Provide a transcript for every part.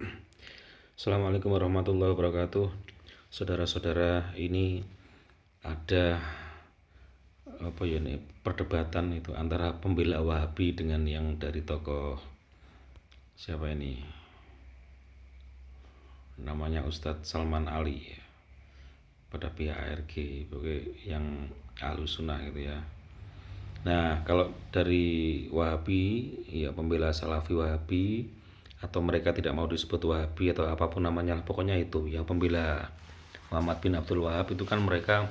Assalamualaikum warahmatullahi wabarakatuh. Saudara-saudara, ini ada apa ya nih perdebatan itu antara pembela Wahabi dengan yang dari tokoh siapa ini namanya Ustadz Salman Ali ya, pada pihak ARG yang Ahlus Sunnah gitu ya. Nah, kalau dari Wahabi, ya pembela Salafi Wahabi atau mereka tidak mau disebut Wahabi atau apapun namanya, pokoknya itu yang pembela Muhammad bin Abdul Wahab itu kan mereka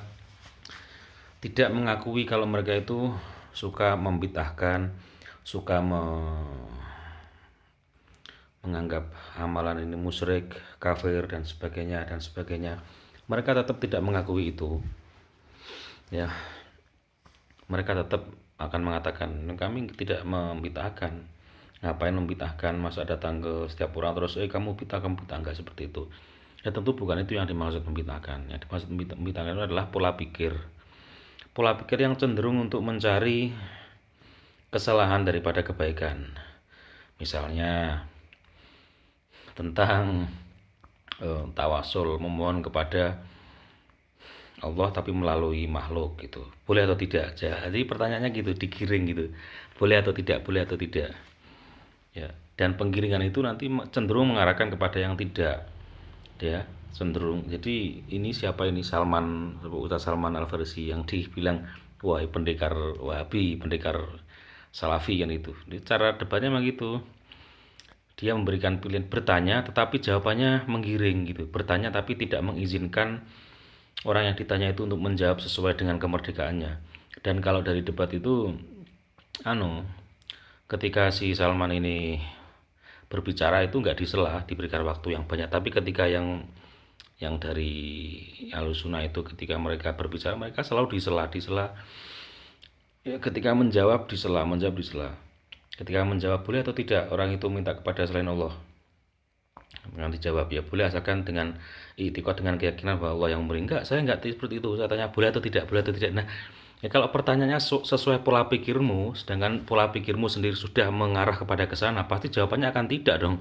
tidak mengakui kalau mereka itu suka membid'ahkan, suka menganggap amalan ini musyrik, kafir dan sebagainya dan sebagainya. Mereka tetap tidak mengakui itu. Ya, mereka tetap akan mengatakan kami tidak membid'ahkan. Ngapain membid'ahkan, masa datang ke setiap orang terus kamu bid'ah, kamu bid'ah, enggak seperti itu. Ya tentu bukan itu yang dimaksud membid'ahkan. Yang dimaksud membid'ahkan itu adalah pola pikir. Pola pikir yang cenderung untuk mencari kesalahan daripada kebaikan. Misalnya tentang tawasul, memohon kepada Allah tapi melalui makhluk gitu. Boleh atau tidak? Jadi pertanyaannya gitu, digiring gitu. Boleh atau tidak? Boleh atau tidak? Ya, dan penggiringan itu nanti cenderung mengarahkan kepada yang tidak. Ya, cenderung. Jadi ini siapa ini Ustaz Salman Al Farisi yang dibilang wah pendekar Wahabi, pendekar Salafi kan itu. Di cara debatnya memang gitu. Dia memberikan pilihan bertanya tetapi jawabannya menggiring gitu. Bertanya tapi tidak mengizinkan orang yang ditanya itu untuk menjawab sesuai dengan kemerdekaannya. Dan kalau dari debat itu ketika si Salman ini berbicara itu nggak disela, diberikan waktu yang banyak. Tapi ketika yang dari Ahlus Sunnah itu ketika mereka berbicara mereka selalu disela. Ya, ketika menjawab disela. Ketika menjawab boleh atau tidak orang itu minta kepada selain Allah, dengan dijawab ya boleh asalkan dengan itikad, dengan keyakinan bahwa Allah yang memberi. Enggak, saya enggak seperti itu. Saya tanya boleh atau tidak, boleh atau tidak. Nah, ya kalau pertanyaannya sesuai pola pikirmu, sedangkan pola pikirmu sendiri sudah mengarah kepada ke sana, pasti jawabannya akan tidak dong.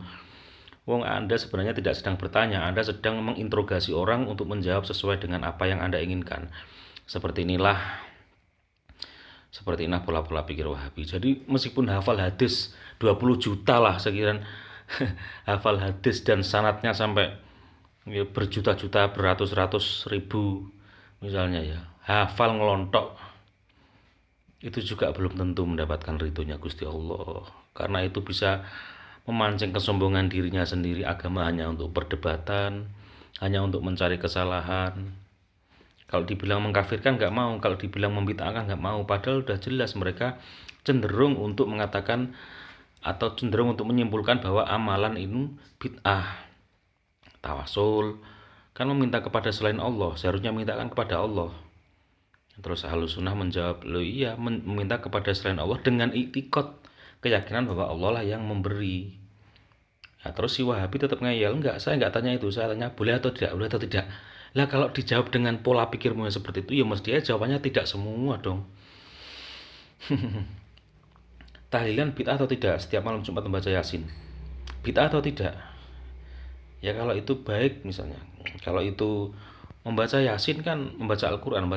Wong Anda sebenarnya tidak sedang bertanya, Anda sedang menginterogasi orang untuk menjawab sesuai dengan apa yang Anda inginkan. Seperti inilah pola-pola pikir Wahabi. Jadi meskipun hafal hadis 20 juta lah sekiranya hafal hadis dan sanatnya sampai ya, berjuta-juta, beratus-ratus ribu misalnya ya, hafal ngelontok, itu juga belum tentu mendapatkan ridhonya Gusti Allah. Karena itu bisa memancing kesombongan dirinya sendiri. Agama hanya untuk perdebatan, hanya untuk mencari kesalahan. Kalau dibilang mengkafirkan nggak mau, kalau dibilang membid'ahkan nggak mau. Padahal udah jelas mereka cenderung untuk mengatakan atau cenderung untuk menyimpulkan bahwa amalan ini bid'ah. Tawasul kan meminta kepada selain Allah, seharusnya mintakan kepada Allah. Terus Ahlus Sunnah menjawab, lo iya meminta kepada selain Allah dengan iktikad, keyakinan bahwa Allah lah yang memberi. Nah, terus si Wahabi tetap ngeyel, enggak, saya enggak tanya itu, saya tanya boleh atau tidak, boleh atau tidak. Lah kalau dijawab dengan pola pikirmu yang seperti itu, ya mestinya jawabannya tidak semua dong. Tahlilan bid'ah atau tidak? Setiap malam Jumat membaca Yasin. Bid'ah atau tidak? Ya kalau itu baik misalnya. Kalau itu membaca Yasin kan membaca Al-Quran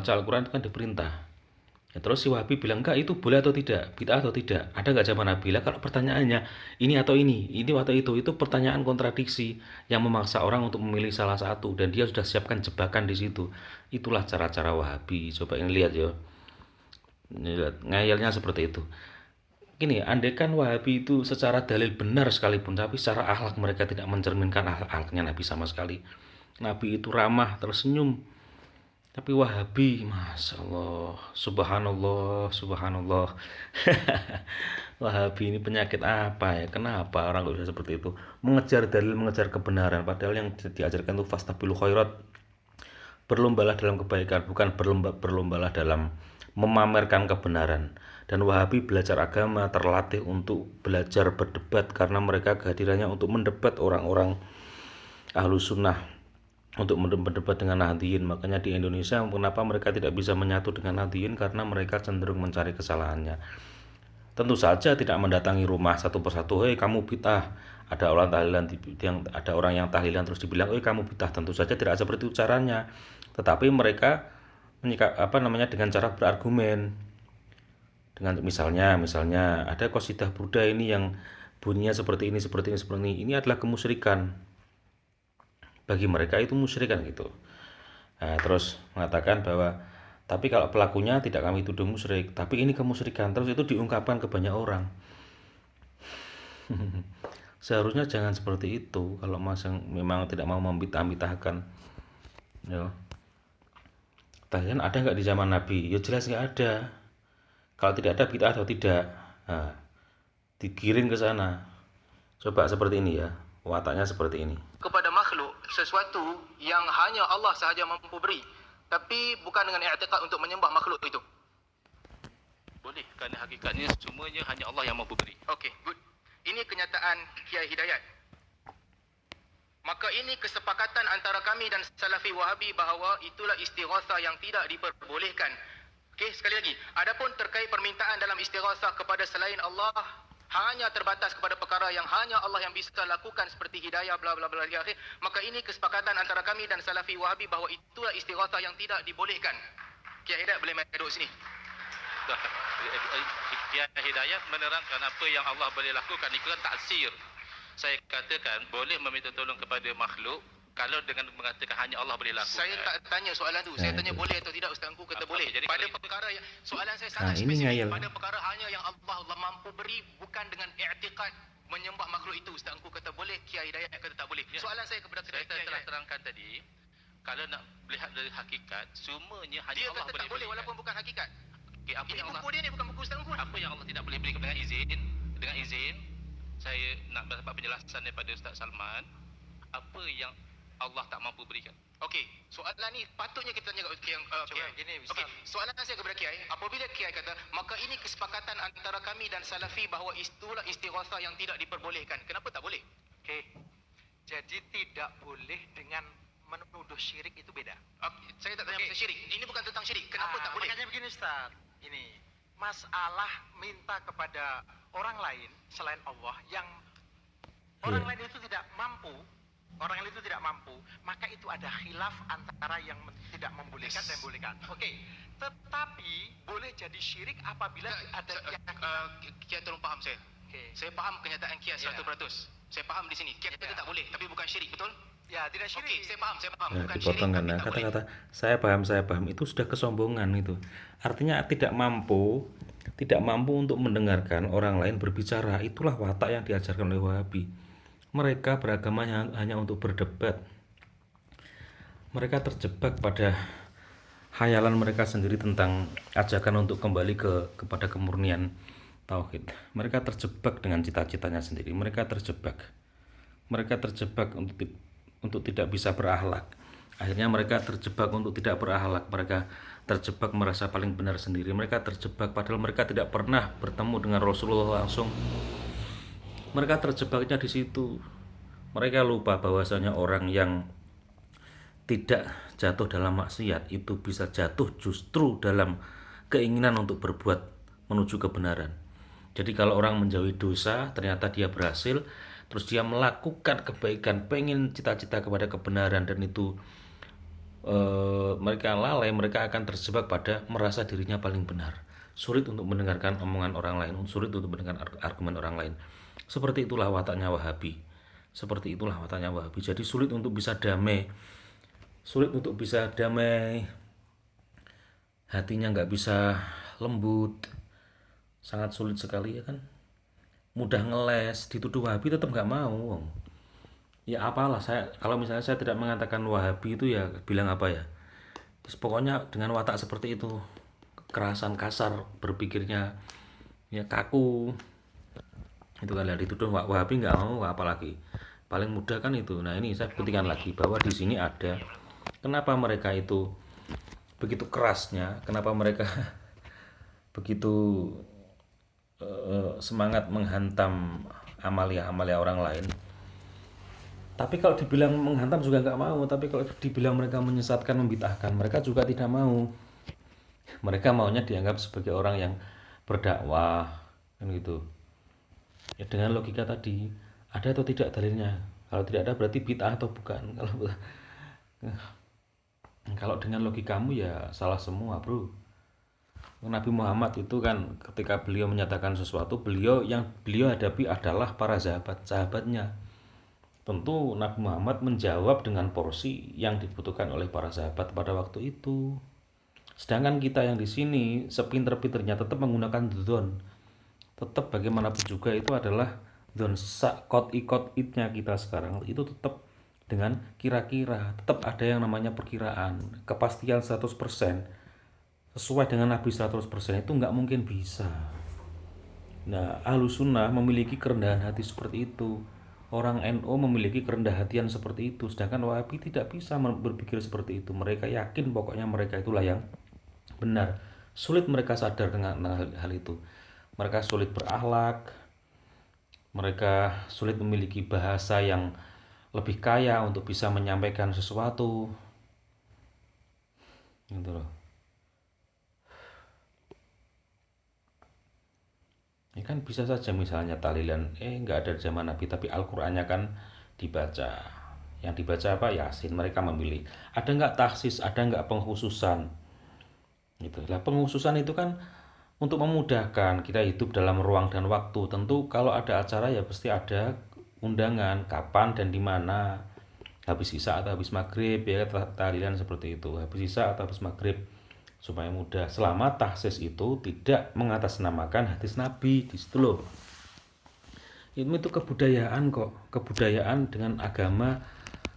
kan diperintah. Ya, terus si Wahabi bilang enggak itu boleh atau tidak, bid'ah atau tidak. Ada enggak jawaban Nabi? Lah kalau pertanyaannya ini atau itu pertanyaan kontradiksi yang memaksa orang untuk memilih salah satu dan dia sudah siapkan jebakan di situ. Itulah cara-cara Wahabi. Coba ini lihat ya. Ini lihat, ngayalnya seperti itu. Gini, andaikan Wahabi itu secara dalil benar sekalipun, tapi secara akhlak mereka tidak mencerminkan akhlaknya Nabi sama sekali. Nabi itu ramah, tersenyum, tapi Wahabi, Masya Allah, Subhanallah, Subhanallah. Wahabi ini penyakit apa ya? Kenapa orang kok bisa seperti itu? Mengejar dalil, mengejar kebenaran. Padahal yang diajarkan itu fastabilu khairat. Berlombalah dalam kebaikan, bukan berlombalah dalam memamerkan kebenaran. Dan Wahabi belajar agama, terlatih untuk belajar berdebat karena mereka kehadirannya untuk mendebat orang-orang Ahlus Sunnah, untuk berdebat dengan Nahdliyin. Makanya di Indonesia kenapa mereka tidak bisa menyatu dengan Nahdliyin, karena mereka cenderung mencari kesalahannya. Tentu saja tidak mendatangi rumah satu persatu, hei kamu bid'ah, ada orang yang tahlilan terus dibilang, "Oh, kamu bidah." Tentu saja tidak seperti itu caranya. Tetapi mereka dengan cara berargumen. Dengan misalnya ada qasidah Burda ini yang bunyinya seperti ini, seperti ini, seperti ini. Ini adalah kemusyrikan. Bagi mereka itu musyrikan gitu. Nah, terus mengatakan bahwa tapi kalau pelakunya tidak kami tuduh musyrik, tapi ini kemusyrikan. Terus itu diungkapkan ke banyak orang. Seharusnya jangan seperti itu kalau memang tidak mau membitah-bitahkan. Ya. Tahlilan ada nggak di zaman Nabi? Ya jelas nggak ada. Kalau tidak ada bid'ah atau tidak, nah, digiring ke sana. Coba seperti ini ya, wataknya seperti ini. Kepada makhluk sesuatu yang hanya Allah sahaja mampu beri, tapi bukan dengan i'tiqad untuk menyembah makhluk itu. Boleh, kerana hakikatnya semuanya hanya Allah yang mampu beri. Okey, good. Ini kenyataan Kiai Hidayat. Maka ini kesepakatan antara kami dan Salafi Wahabi bahawa itulah istighatsah yang tidak diperbolehkan. Okey, sekali lagi. Adapun terkait permintaan dalam istighatsah kepada selain Allah, hanya terbatas kepada perkara yang hanya Allah yang bisa lakukan seperti hidayah bla bla bla akhir, maka ini kesepakatan antara kami dan Salafi Wahabi bahawa itulah istighatsah yang tidak dibolehkan. Kiai Hidayat boleh main duduk sini. Kiai Hidayat menerangkan apa yang Allah boleh lakukan itu kan taksir. Saya katakan boleh meminta tolong kepada makhluk kalau dengan mengatakan hanya Allah boleh lakukan. Saya tak tanya soalan tu. Saya tanya boleh atau tidak, Ustaz Engku kata boleh. Jadi Pada perkara yang soalan saya sangat ini spesifik. ngayal. Pada perkara hanya yang Allah mampu beri, bukan dengan i'tiqad menyembah makhluk itu. Ustaz Engku kata boleh, Kiai Hidayat kata tak boleh. Ya. Soalan saya kepada Saya Kiai telah Hidayat. terangkan tadi, kalau nak melihat dari hakikat, semuanya hanya Dia Allah kata boleh tak boleh berikan. walaupun bukan hakikat. Okey, apa Ini yang Allah buku dia ni, bukan buku Ustaz Engku. apa yang Allah tidak boleh beri dengan izin saya nak dapat penjelasan daripada Ustaz Salman apa yang Allah tak mampu berikan. Okey, soalan ni patutnya kita tanya kat Kiai. Coba gini, Ustaz. Okey, soalan saya kepada Kiai, apabila Kiai kata, maka ini kesepakatan antara kami dan Salafi bahawa itulah istighatsah yang tidak diperbolehkan. Kenapa tak boleh? Oke. Jadi tidak boleh dengan menuduh syirik itu beda. Saya tak tanya pasal syirik. Ini bukan tentang syirik. Kenapa tak boleh? Makanya begini Ustaz. Ini masalah minta kepada orang lain selain Allah yang orang lain itu tidak mampu, maka itu ada khilaf antara yang tidak membolehkan dan membolehkan. Oke. Tetapi boleh jadi syirik apabila ada Kiai tolong faham saya. Oke. Saya faham kenyataan Kiai 100%. Saya faham di sini. Kiai kata tak boleh, tapi bukan syirik, betul? Ya, tidak syirik. Okey, saya faham. Nah, Bukan dipotong syirik, kan tapi nah, tak boleh. kata-kata saya paham itu sudah kesombongan itu. Artinya tidak mampu untuk mendengarkan orang lain berbicara. Itulah watak yang diajarkan oleh Wahabi. Mereka beragama hanya untuk berdebat. Mereka terjebak pada khayalan mereka sendiri tentang ajakan untuk kembali kepada kemurnian tauhid. Mereka terjebak dengan cita-citanya sendiri. Mereka terjebak untuk tidak bisa berakhlak. Akhirnya mereka terjebak untuk tidak berakhlak. Mereka terjebak merasa paling benar sendiri. Mereka terjebak padahal mereka tidak pernah bertemu dengan Rasulullah langsung. Mereka terjebaknya di situ. Mereka lupa bahwasanya orang yang tidak jatuh dalam maksiat itu bisa jatuh justru dalam keinginan untuk berbuat menuju kebenaran. Jadi kalau orang menjauhi dosa, ternyata dia berhasil, terus dia melakukan kebaikan, pengen cita-cita kepada kebenaran, dan itu mereka lalai, mereka akan terjebak pada merasa dirinya paling benar. Sulit untuk mendengarkan omongan orang lain, sulit untuk mendengarkan argumen orang lain. Seperti itulah wataknya Wahabi. Jadi sulit untuk bisa damai. Hatinya nggak bisa lembut. Sangat sulit sekali ya kan. Mudah ngeles, dituduh Wahabi tetap nggak mau. Ya apalah, kalau misalnya saya tidak mengatakan Wahabi itu ya bilang apa ya. Terus pokoknya dengan watak seperti itu, kekerasan, kasar berpikirnya, ya kaku. Itu kalian dituduh Wahabi nggak mau, apalagi paling mudah kan itu. Nah ini saya buktikan lagi bahwa di sini ada kenapa mereka itu begitu kerasnya, kenapa mereka begitu semangat menghantam amalia orang lain. Tapi kalau dibilang menghantam juga nggak mau. Tapi kalau dibilang mereka menyesatkan, membid'ahkan, mereka juga tidak mau. Mereka maunya dianggap sebagai orang yang berdakwah kan gitu. Ya dengan logika tadi, Ada atau tidak dalilnya? Kalau tidak ada berarti bid'ah atau bukan? Kalau dengan logikamu ya salah semua, bro. Nabi Muhammad itu kan ketika beliau menyatakan sesuatu, yang beliau hadapi adalah para sahabatnya. Tentu Nabi Muhammad menjawab dengan porsi yang dibutuhkan oleh para sahabat pada waktu itu. Sedangkan kita yang di sini sepinter-pinternya tetap menggunakan dzon. Tetap bagaimanapun juga itu adalah dzon, sakot ikot itnya kita sekarang itu tetap dengan kira-kira, tetap ada yang namanya perkiraan. Kepastian 100% sesuai dengan Nabi 100% itu nggak mungkin bisa. Nah, Ahlus Sunnah memiliki kerendahan hati seperti itu. Orang NU memiliki kerendahan hatian seperti itu. Sedangkan Wahabi tidak bisa berpikir seperti itu. Mereka yakin pokoknya mereka itulah yang benar. Sulit mereka sadar dengan hal itu. Mereka sulit berakhlak. Mereka sulit memiliki bahasa yang lebih kaya untuk bisa menyampaikan sesuatu. Gitu loh. Ya kan bisa saja misalnya tahlilan nggak ada zaman Nabi tapi Al-Qur'annya kan dibaca. Yang dibaca apa? Yasin. Mereka memilih. Ada nggak taksis, ada nggak pengkhususan? Gitu. Lah pengkhususan itu kan untuk memudahkan kita hidup dalam ruang dan waktu. Tentu kalau ada acara ya pasti ada undangan kapan dan di mana. Habis isya atau habis maghrib ya tahlilan seperti itu. Habis isya atau habis maghrib supaya mudah. Selama tahsis itu tidak mengatasnamakan hadis Nabi, di situ loh. Itu kebudayaan kok, kebudayaan dengan agama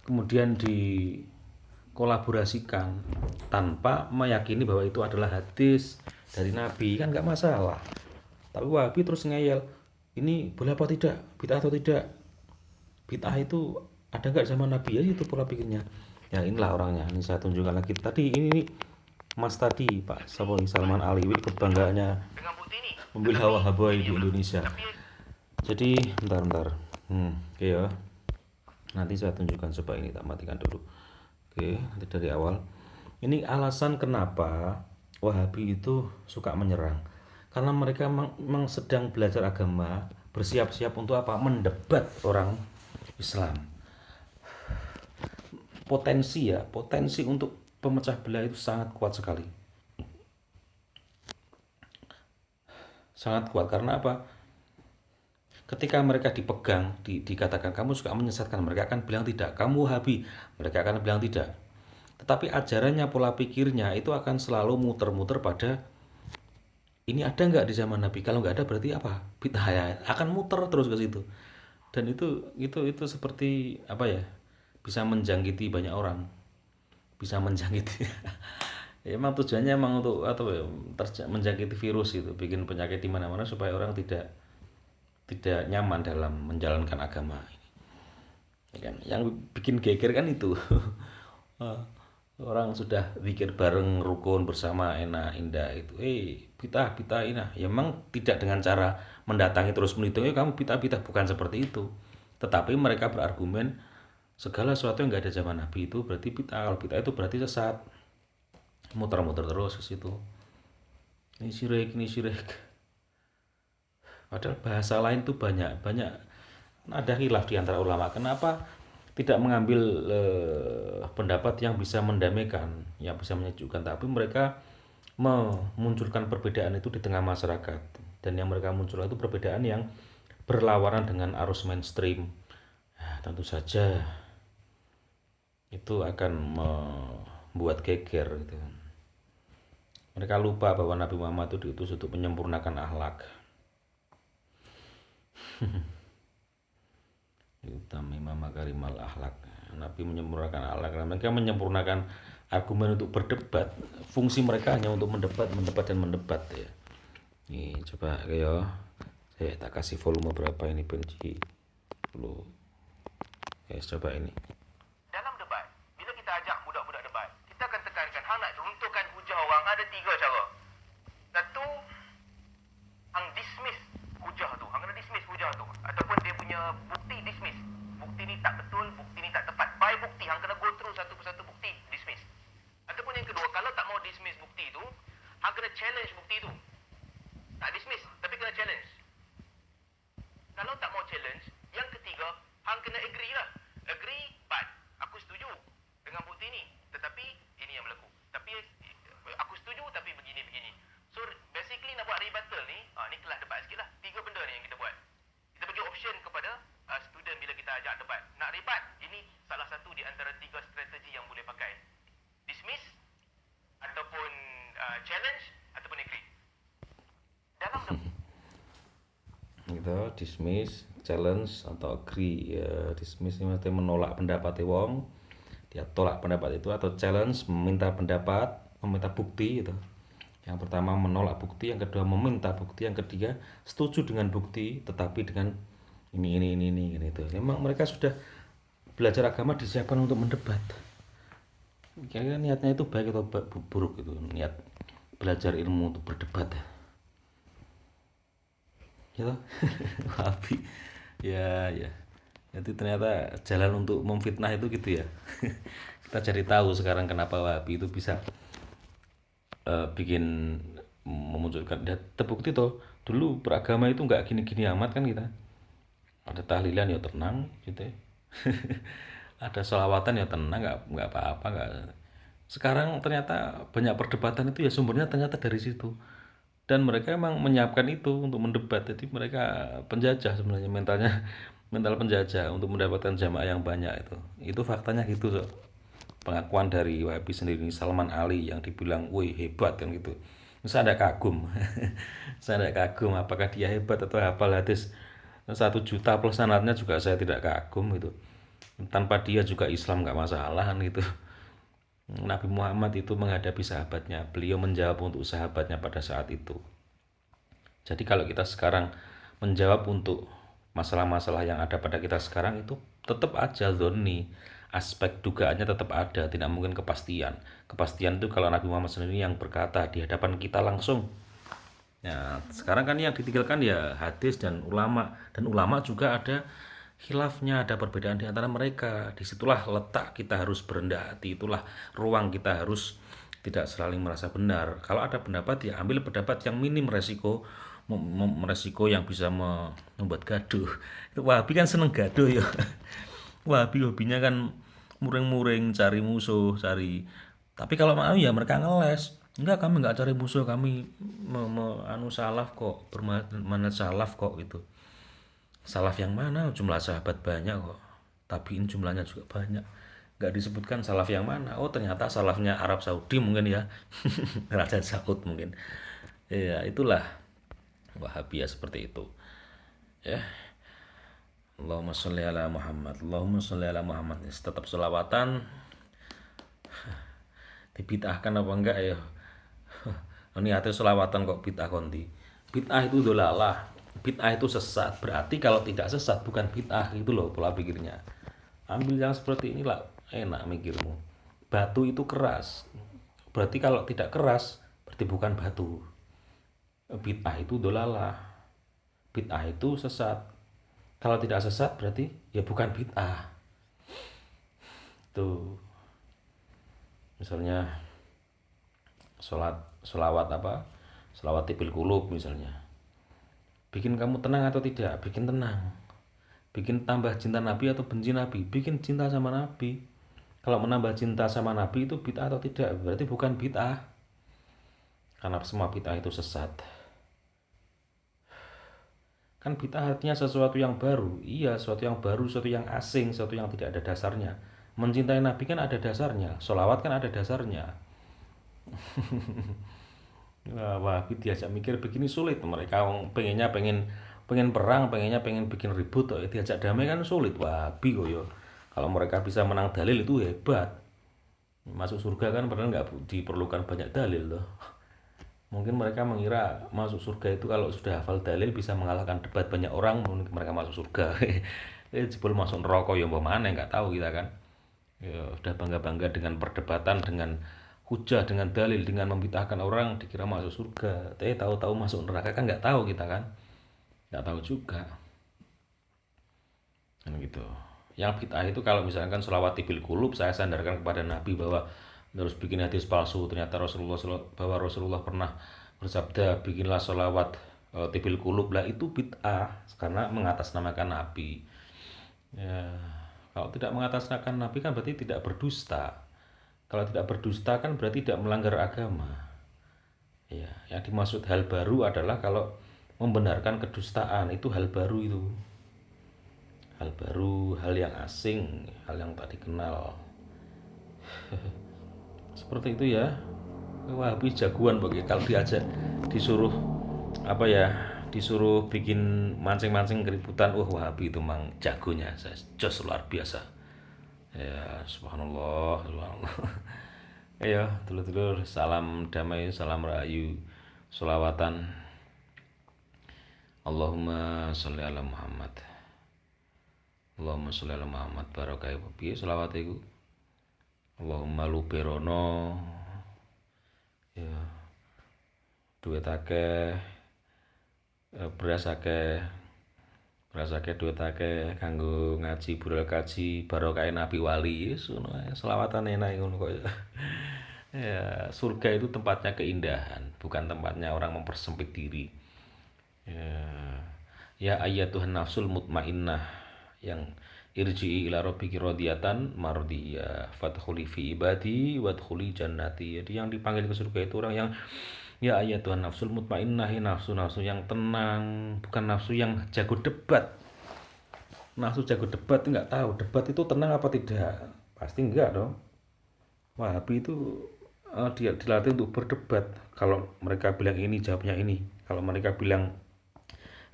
kemudian dikolaborasikan tanpa meyakini bahwa itu adalah hadis dari Nabi kan nggak masalah. Tapi Wahabi terus ngeyel, ini boleh apa tidak, bid'ah atau tidak? Bid'ah itu ada nggak zaman Nabi? Ya itu pola pikirnya. Ya inilah orangnya. Ini saya tunjukkan lagi. Tadi ini Mas tadi Pak Salman Ali kebanggaannya membela Wahabi di Indonesia. Jadi bentar. Oke ya. Nanti saya tunjukkan, coba ini tak matikan dulu. Oke, nanti dari awal. Ini alasan kenapa Wahabi itu suka menyerang. Karena mereka memang sedang belajar agama, bersiap-siap untuk apa? Mendebat orang Islam. Potensi untuk pemecah belah itu sangat kuat sekali. Sangat kuat karena apa? Ketika mereka dipegang, dikatakan kamu suka menyesatkan, mereka akan bilang tidak. Kamu Wahabi, mereka akan bilang tidak. Tetapi ajarannya, pola pikirnya itu akan selalu muter-muter pada ini ada nggak di zaman Nabi? Kalau nggak ada berarti apa? Bid'ah ya. Akan muter terus ke situ. Dan itu seperti apa ya? Bisa menjangkiti banyak orang. Bisa menjangkiti. Ya, emang tujuannya emang untuk atau ya, menjangkiti virus itu, bikin penyakit di mana-mana supaya orang tidak nyaman dalam menjalankan agama ini. Ya kan? Yang bikin geger kan itu. Orang sudah zikir bareng rukun bersama enak indah itu. Bid'ah ini. Ya memang tidak dengan cara mendatangi terus menitung kamu bid'ah bukan seperti itu. Tetapi mereka berargumen segala sesuatu yang nggak ada zaman Nabi itu berarti bid'ah. Kalau bid'ah itu berarti sesat. Muter-muter terus ke situ. Ini syirik. Padahal bahasa lain tuh banyak ada khilaf di antara ulama. Kenapa tidak mengambil pendapat yang bisa mendamaikan, yang bisa menyejukkan, tapi mereka memunculkan perbedaan itu di tengah masyarakat, dan yang mereka munculkan itu perbedaan yang berlawanan dengan arus mainstream. Nah, tentu saja itu akan membuat geger gitu. Mereka lupa bahwa Nabi Muhammad itu diutus untuk menyempurnakan akhlak. Utama makarimal akhlak. Nabi menyempurnakan akhlak. Mereka menyempurnakan argumen untuk berdebat. Fungsi mereka hanya untuk mendebat ya. Nih coba ya. Saya tak kasih volume berapa ini benci. Dulu. Coba ini. Dalam debat, bila kita ajak budak-budak debat, kita akan tekankan hang nak runtuhkan hujah orang ada 3 cara. Satu, hang dismiss hujah tu. Hang kena dismiss hujah tu. Ataupun dia punya bukti dismiss. Bukti ni tak betul, bukti ni tak tepat. By bukti, hang kena go through satu persatu bukti, dismiss. Ataupun yang kedua, kalau tak mau dismiss bukti tu, hang kena challenge bukti tu. Tak dismiss, tapi kena challenge. Kalau tak mau challenge, yang ketiga, gitu, dismiss, challenge atau agree. Ya, dismiss ini maksudnya menolak pendapat wong, dia tolak pendapat itu, atau challenge meminta pendapat, meminta bukti gitu. Yang pertama menolak bukti, yang kedua meminta bukti, yang ketiga setuju dengan bukti tetapi dengan ini gitu. Memang mereka sudah belajar agama disiapkan untuk mendebat. Kira-kira niatnya itu baik atau buruk itu, niat belajar ilmu untuk berdebat ya toh? Wahabi ya ya, jadi ternyata jalan untuk memfitnah itu gitu ya. Kita jadi tahu sekarang kenapa Wahabi itu bisa bikin memunculkan, dan terbukti toh dulu beragama itu nggak gini-gini amat kan kita. Ada tahlilan ya tenang gitu ya. Ada sholawatan ya tenang, nggak apa-apa nggak. Sekarang ternyata banyak perdebatan itu ya sumbernya ternyata dari situ, dan mereka emang menyiapkan itu untuk mendebat. Jadi mereka penjajah sebenarnya, mental penjajah untuk mendapatkan jamaah yang banyak. Itu faktanya gitu. So. Pengakuan dari Wahabi sendiri, Salman Ali yang dibilang woi hebat kan gitu. Saya tidak kagum. Saya tidak kagum apakah dia hebat atau hafal hadis 1 juta plus sanadnya juga saya tidak kagum gitu. Tanpa dia juga Islam nggak masalah kan gitu. Nabi Muhammad itu menghadapi sahabatnya, beliau menjawab untuk sahabatnya pada saat itu. Jadi kalau kita sekarang menjawab untuk masalah-masalah yang ada pada kita sekarang, itu tetap aja dzonni, aspek dugaannya tetap ada, tidak mungkin kepastian. Kepastian itu kalau Nabi Muhammad sendiri yang berkata di hadapan kita langsung. Ya, sekarang kan yang ditinggalkan ya hadis dan ulama juga ada khilafnya, ada perbedaan di antara mereka. Disitulah letak kita harus berendah hati, itulah ruang kita harus tidak selalu merasa benar. Kalau ada pendapat ya ambil pendapat yang minim resiko, resiko yang bisa membuat gaduh. Itu Wahabi kan seneng gaduh ya. Wahabi hobinya kan muring-muring, cari musuh, tapi kalau mau ya mereka ngeles. Enggak, kami enggak cari musuh, kami anu salaf kok, bermanhaj salaf kok gitu. Salaf yang mana? Jumlah sahabat banyak kok. Tabiin jumlahnya juga banyak. Enggak disebutkan salaf yang mana. Oh, ternyata salafnya Arab Saudi mungkin ya. Raja Saud mungkin. Ya, itulah Wahabiyah seperti itu. Ya. Allahumma sholli ala Muhammad. Allahumma sholli ala Muhammad. Tetap selawatan. Dibid'ahkan apa enggak ya? Niatnya selawatan kok bid'ah konti. Bid'ah itu dolalah. Bid'ah itu sesat. Berarti kalau tidak sesat bukan bid'ah, gitu loh pola pikirnya. Ambil yang seperti inilah, enak mikirmu. Batu itu keras. Berarti kalau tidak keras berarti bukan batu. Bid'ah itu dolalah. Bid'ah itu sesat. Kalau tidak sesat berarti ya bukan bid'ah. Tuh. Misalnya sholawat tibil qulub misalnya, bikin kamu tenang atau tidak? Bikin tenang. Bikin tambah cinta Nabi atau benci Nabi? Bikin cinta sama Nabi. Kalau menambah cinta sama Nabi itu bid'ah atau tidak? Berarti bukan bid'ah, karena semua bid'ah itu sesat. Kan bid'ah artinya sesuatu yang baru. Iya, sesuatu yang baru, sesuatu yang asing, sesuatu yang tidak ada dasarnya. Mencintai Nabi kan ada dasarnya, sholawat kan ada dasarnya. Wahabi diajak mikir begini sulit. Mereka pengen perang, pengen bikin ribut, diajak damai kan sulit. Wahabi kok yo. Kalau mereka bisa menang dalil itu hebat. Masuk surga kan padahal nggak diperlukan banyak dalil loh. Mungkin mereka mengira masuk surga itu kalau sudah hafal dalil bisa mengalahkan debat banyak orang, mungkin mereka masuk surga. Jebul masuk neraka ya mbok mana nggak tahu kita kan. Ya, udah bangga-bangga dengan perdebatan, dengan hujah, dengan dalil, dengan membid'ahkan orang, dikira masuk surga. Tapi tahu-tahu masuk neraka kan nggak tahu kita kan, nggak tahu juga. Kan gitu. Yang bid'ah itu kalau misalkan sholawat tibil qulub, saya sandarkan kepada Nabi bahwa terus bikin hadis palsu. Ternyata Rasulullah pernah bersabda bikinlah sholawat tibil qulub, lah itu bid'ah karena mengatasnamakan Nabi. Ya. Kalau tidak mengatasnamakan Nabi kan berarti tidak berdusta. Kalau tidak berdusta kan berarti tidak melanggar agama. Ya, yang dimaksud hal baru adalah kalau membenarkan kedustaan, itu hal baru itu. Hal baru, hal yang asing, hal yang tak dikenal. Seperti itu ya. Wahabi jagoan bagi kalau diajak disuruh disuruh bikin mancing-mancing keributan, Wahabi itu mang jagonya, saya jos luar biasa. Ya, subhanallah, subhanallah. Ayo, dulur-dulur, salam damai, salam rahayu, sholawatan. Allahumma sholli ala Muhammad. Allahumma sholli ala Muhammad barokah piye selawat iku. Allahumma luberono ya duit akeh beras akeh duit akeh kanggo ngaji bural kaji barokah Nabi wali ngono ae selawatan enak ngono kok. Ya, surga itu tempatnya keindahan, bukan tempatnya orang mempersempit diri. Ya ayyatuhan nafsul mutmainnah yang irji'i ila rabbiki radiyatan mardiyah fadkhuli fi ibadi wadkhuli jannati. Jadi yang dipanggil ke surga itu orang yang ya ayyatuhan nafsul mutmainnah, nafsu-nafsu yang tenang, bukan nafsu yang jago debat. Nafsu jago debat enggak tahu debat itu tenang apa tidak. Pasti enggak dong. Wahabi itu dia dilatih untuk berdebat. Kalau mereka bilang ini jawabnya ini. Kalau mereka bilang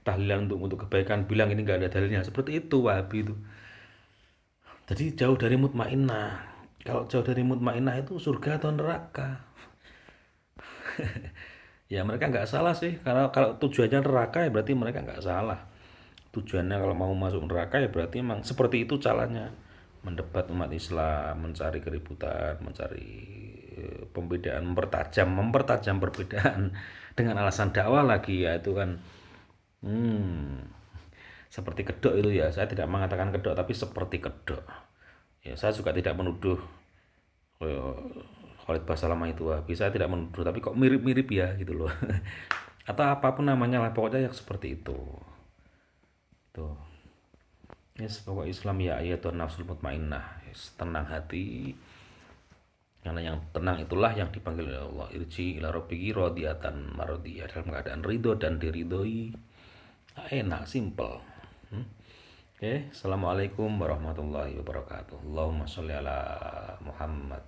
tahlilan untuk kebaikan bilang ini enggak ada dalilnya. Seperti itu Wahabi itu. Jadi jauh dari mutmainnah. Kalau jauh dari mutmainnah itu surga atau neraka? Ya mereka nggak salah sih. Karena kalau tujuannya neraka ya berarti mereka nggak salah. Tujuannya kalau mau masuk neraka ya berarti emang seperti itu caranya. Mendebat umat Islam, mencari keributan, mencari pembedaan, mempertajam perbedaan dengan alasan dakwah lagi ya itu kan. Seperti kedok itu ya, saya tidak mengatakan kedok tapi seperti kedok. Ya, saya juga tidak menuduh Khalid Basalamah itu Wahabi, saya tidak menuduh tapi kok mirip-mirip ya gitu loh. Atau apapun namanya lah pokoknya yang seperti itu. Tuh. Yes, pokok Islam ya ayatun nafsul mutmainnah. Yes, tenang hati. Karena yang tenang itulah yang dipanggil oleh Allah. Irji ila rabbiki radiyatan mardiyah, dalam keadaan ridho dan diridhoi. Enak, simple. Oke, assalamualaikum warahmatullahi wabarakatuh. Allahumma sholli ala Muhammad.